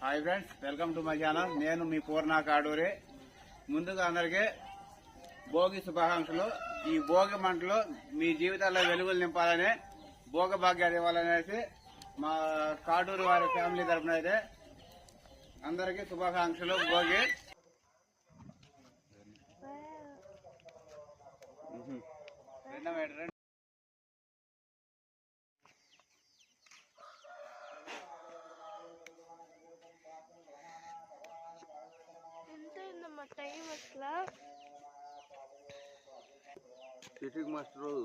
Hi friends, welcome to my channel. నేను మీ పూర్ణ కాడూరి. ముందుగా అందరికీ భోగి శుభాకాంక్షలు. ఈ భోగి మంటలు మీ జీవితాల్లో వెలుగులు నింపాలని, భోగ భాగ్యాలు ఇవ్వాలనేసి మా కాడూరు వారి ఫ్యామిలీ తరఫున అయితే అందరికీ శుభాకాంక్షలు. భోగి టైం అట్లా ఫిట్టింగ్ మాస్టర్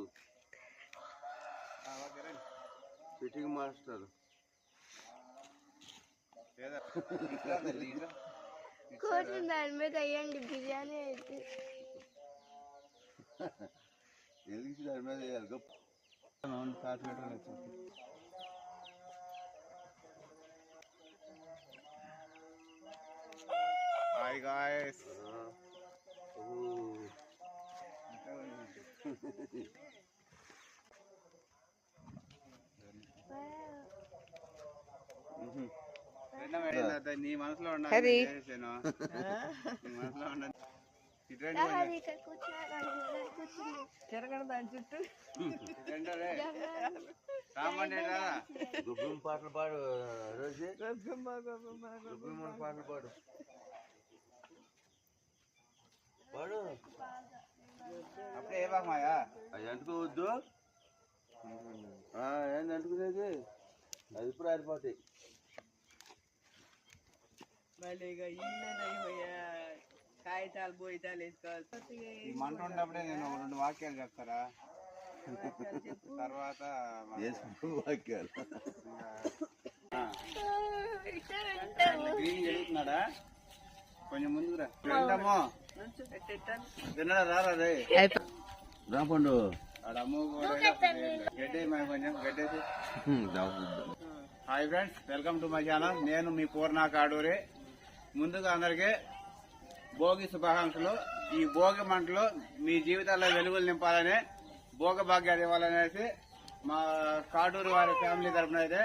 ఫిట్టింగ్ మాస్టర్ కోటి దాని మీద అయ్యండి బిర్యానీ అయితే వెలిగించి దాని మీద వేయాలి. హాయ్ గాయ్స్, నీ మనసులో ఉండాలి, నీ మనసులో ఉండాలి. తిరగడం దాని చుట్టూ గుబ్బం పాటలు పాడు రోజు, గుబ్బం పాటలు పాడు పాడు. అప్పుడే ఏ బామాయా అది అంటుకోవద్దు. ఏంది అంటుకునేది? అది ఇప్పుడు ఆరిపోతాయి. కాగితాలు బోయితాలు వేసుకోవాలి. ఈ మంట ఉన్నప్పుడే నేను ఒక 2 వాక్యాలు చెప్తారా, తర్వాత వాక్యాలు గ్రీన్ జరుగుతున్నాడా? కొంచెం ముందుకురా. వెళ్దామో తిన్నాడా? రారా రే రాపండు అమ్ము గడ్డే కొంచెం గడ్డేసి. Hi friends, welcome to my channel. నేను మీ పూర్ణ కాడూరి. ముందుగా అందరికీ భోగి శుభాకాంక్షలు. ఈ భోగి మంటలు మీ జీవితాల్లో వెలుగులు నింపాలని, భోగ భాగ్యాలు ఇవ్వాలనేసి మా కాడూరు వారి ఫ్యామిలీ తరఫున అయితే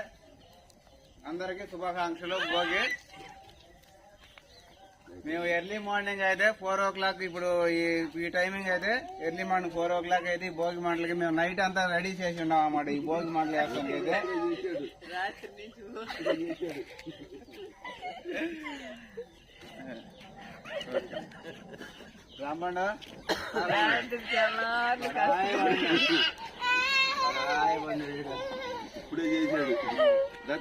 అందరికీ శుభాకాంక్షలు. భోగి మేము ఎర్లీ మార్నింగ్ అయితే 4 o'clock, ఇప్పుడు ఈ టైమింగ్ అయితే ఎర్లీ మార్నింగ్ 4 o'clock అయితే ఈ భోగి మంటలకి మేము నైట్ అంతా రెడీ చేసి ఉన్నాం అన్నమాట. ఈ భోగి మంటలు వేస్తానికి అయితే రాంబండు ఇప్పుడే చేశాడు.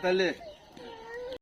తల్లి